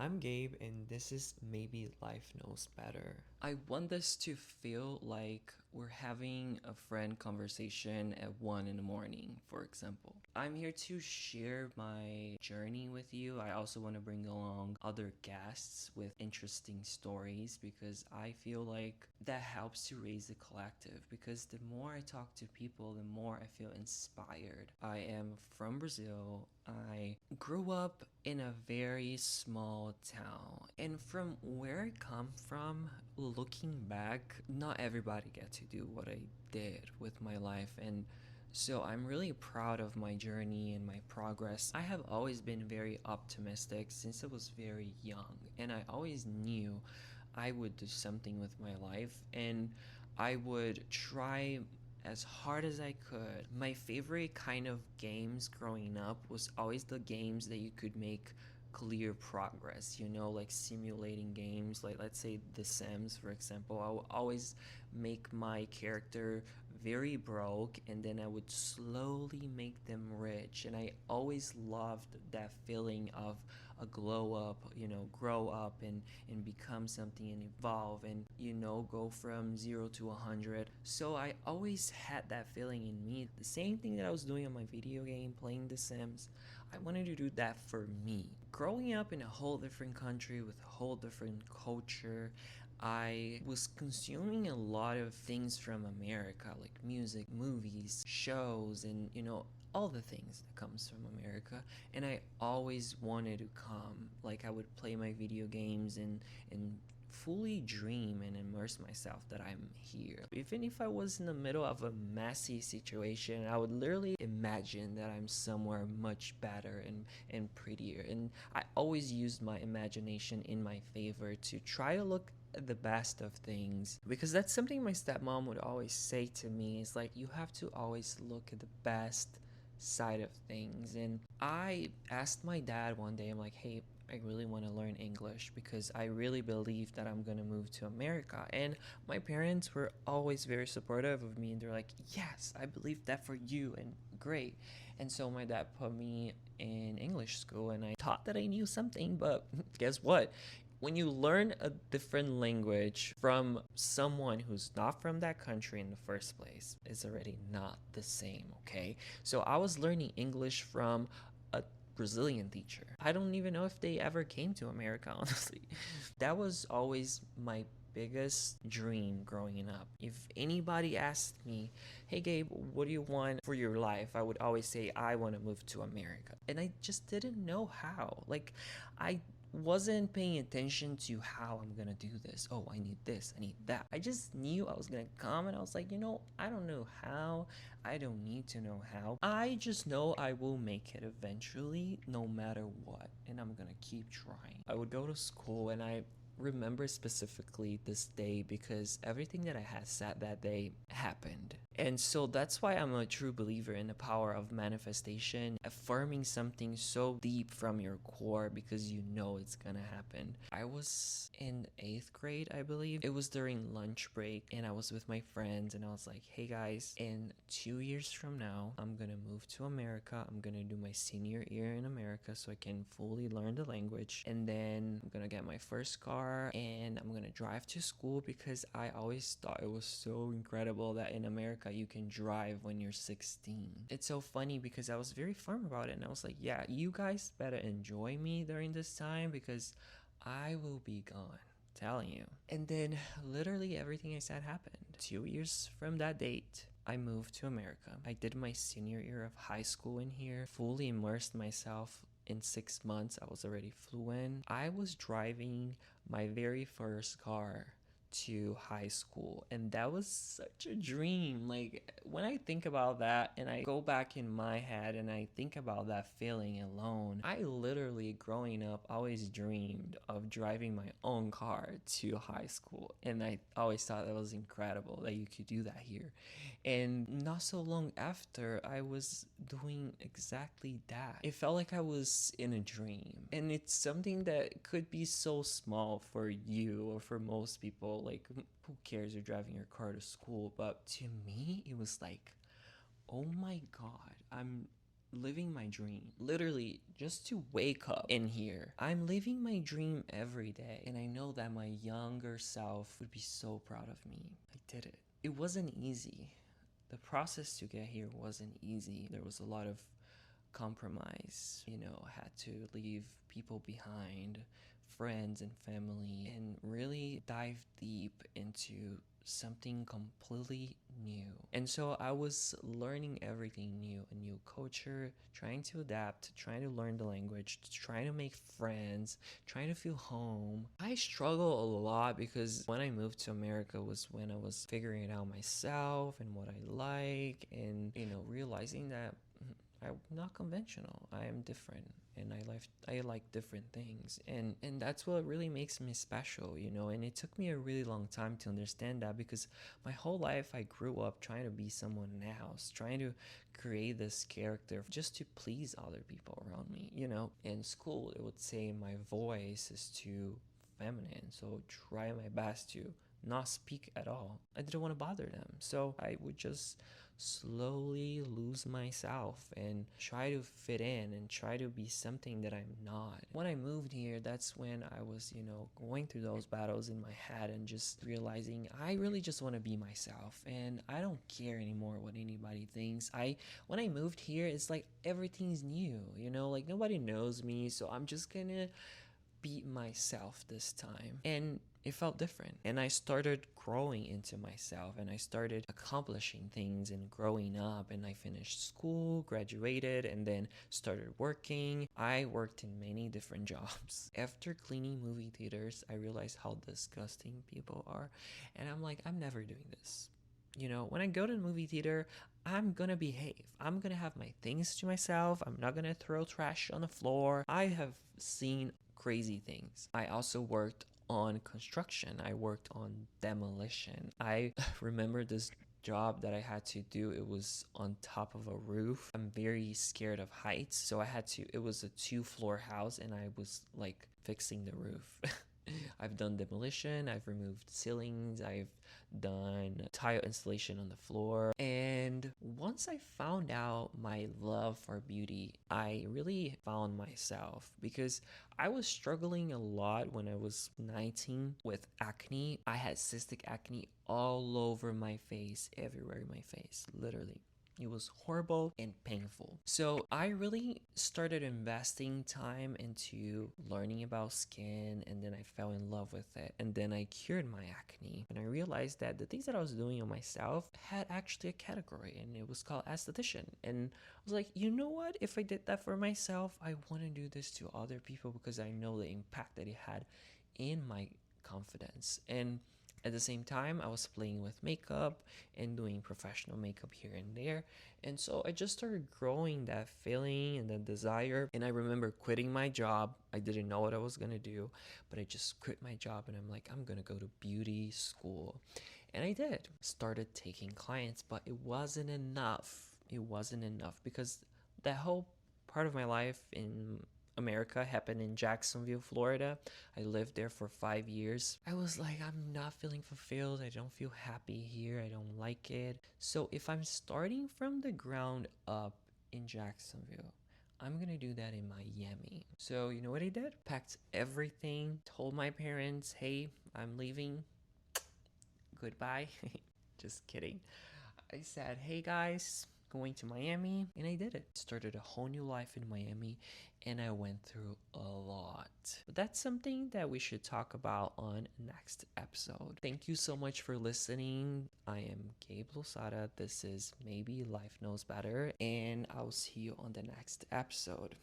I'm Gabe, and this is Maybe Life Knows Better. I want this to feel like we're having a friend conversation at 1 in the morning, for example. I'm here to share my journey with you. I also want to bring along other guests with interesting stories because I feel like that helps to raise the collective. Because the more I talk to people, the more I feel inspired. I am from Brazil. I grew up in a very small town, and from where I come from, looking back, not everybody get to do what I did with my life, and so I'm really proud of my journey and my progress. I have always been very optimistic since I was very young, and I always knew I would do something with my life, and I would try as hard as I could. My favorite kind of games growing up was always the games that you could make clear progress, like simulating games, like let's say The Sims, for example. I would always make my character very broke and then I would slowly make them rich. And I always loved that feeling of a glow up, grow up and become something and evolve and, go from 0 to 100. So I always had that feeling in me. The same thing that I was doing on my video game, playing The Sims, I wanted to do that for me. Growing up in a whole different country with a whole different culture, I was consuming a lot of things from America, like music, movies, shows, and all the things that comes from America. And I always wanted to come. Like I would play my video games and fully dream and immerse myself that I'm here. Even if I was in the middle of a messy situation, I would literally imagine that I'm somewhere much better and prettier. And I always used my imagination in my favor to try to look at the best of things, because that's something my stepmom would always say to me. Is like, you have to always look at the best side of things. And I asked my dad one day, I'm like, hey, I really want to learn English because I really believe that I'm going to move to America. And my parents were always very supportive of me, and they're like, yes, I believe that for you, and great. And so my dad put me in English school, and I thought that I knew something, but guess what? When you learn a different language from someone who's not from that country in the first place, it's already not the same, okay? So I was learning English from a Brazilian teacher. I don't even know if they ever came to America, honestly. That was always my biggest dream growing up. If anybody asked me, hey Gabe, what do you want for your life? I would always say, I want to move to America. And I just didn't know how. Like, I wasn't paying attention to how I'm gonna do this. Oh, I need this, I need that. I just knew I was gonna come, and I was like, I don't know how. I don't need to know how. I just know I will make it eventually, no matter what. And I'm gonna keep trying. I would go to school, and I remember specifically this day because everything that I had said that day happened. And so that's why I'm a true believer in the power of manifestation, affirming something so deep from your core because you know it's gonna happen. I was in 8th grade, I believe. It was during lunch break, and I was with my friends, and I was like, hey guys, in 2 years from now, I'm gonna move to America. I'm gonna do my senior year in America so I can fully learn the language. And then I'm gonna get my first car, and I'm gonna drive to school because I always thought it was so incredible that in America you can drive when you're 16. It's so funny because I was very firm about it, and I was like, yeah, you guys better enjoy me during this time because I will be gone, telling you. And then literally everything I said happened. 2 years from that date, I moved to America. I did my senior year of high school in here, fully immersed myself. In 6 months, I was already fluent. I was driving my very first car to high school, and that was such a dream. Like, when I think about that and I go back in my head and I think about that feeling alone, I literally growing up always dreamed of driving my own car to high school, and I always thought that was incredible that you could do that here. And not so long after, I was doing exactly that. It felt like I was in a dream. And it's something that could be so small for you or for most people. Like, who cares, you're driving your car to school? But to me, it was like, oh my God, I'm living my dream. Literally, just to wake up in here. I'm living my dream every day. And I know that my younger self would be so proud of me. I did it. It wasn't easy. The process to get here wasn't easy. There was a lot of compromise. I had to leave people behind, friends and family, and really dive deep into something completely new. And so I was learning everything new, a new culture, trying to adapt, trying to learn the language, trying to make friends, trying to feel home. I struggle a lot because when I moved to America was when I was figuring it out myself and what I like, and realizing that I'm not conventional. I am different, and I like different things, and that's what really makes me special, And it took me a really long time to understand that, because my whole life I grew up trying to be someone else, trying to create this character just to please other people around me. In school, it would say my voice is too feminine, so try my best to not speak at all. I didn't want to bother them, so I would just slowly lose myself and try to fit in and try to be something that I'm not. When I moved here, that's when I was, going through those battles in my head and just realizing I really just want to be myself, and I don't care anymore what anybody thinks. When I moved here, it's like everything's new, like nobody knows me, so I'm just gonna be myself this time. And it felt different. And I started growing into myself, and I started accomplishing things and growing up. And I finished school, graduated, and then started working. I worked in many different jobs. After cleaning movie theaters, I realized how disgusting people are. And I'm like, I'm never doing this. When I go to the movie theater, I'm gonna behave. I'm gonna have my things to myself. I'm not gonna throw trash on the floor. I have seen crazy things. I also worked on construction. I worked on demolition. I remember this job that I had to do. It was on top of a roof. I'm very scared of heights, so it was a 2-floor house, and I was like fixing the roof. I've done demolition, I've removed ceilings, I've done tile installation on the floor. And once I found out my love for beauty, I really found myself, because I was struggling a lot when I was 19 with acne. I had cystic acne all over my face, everywhere in my face, literally. It was horrible and painful. So I really started investing time into learning about skin, and then I fell in love with it. And then I cured my acne. And I realized that the things that I was doing on myself had actually a category, and it was called esthetician. And I was like, you know what? If I did that for myself, I want to do this to other people, because I know the impact that it had in my confidence. And at the same time, I was playing with makeup and doing professional makeup here and there. And so I just started growing that feeling and that desire. And I remember quitting my job. I didn't know what I was going to do, but I just quit my job, and I'm like, I'm going to go to beauty school. And I did. Started taking clients, but it wasn't enough. It wasn't enough, because that whole part of my life in America happened in Jacksonville, Florida. I lived there for 5 years. I was like, I'm not feeling fulfilled. I don't feel happy here. I don't like it. So if I'm starting from the ground up in Jacksonville, I'm gonna do that in Miami. So you know what I did? Packed everything, told my parents, hey, I'm leaving. Goodbye. Just kidding. I said, hey guys, going to Miami, and I did it. Started a whole new life in Miami, and I went through a lot. But that's something that we should talk about on next episode. Thank you so much for listening. I am Gabe Losada. This is Maybe Life Knows Better, and I'll see you on the next episode.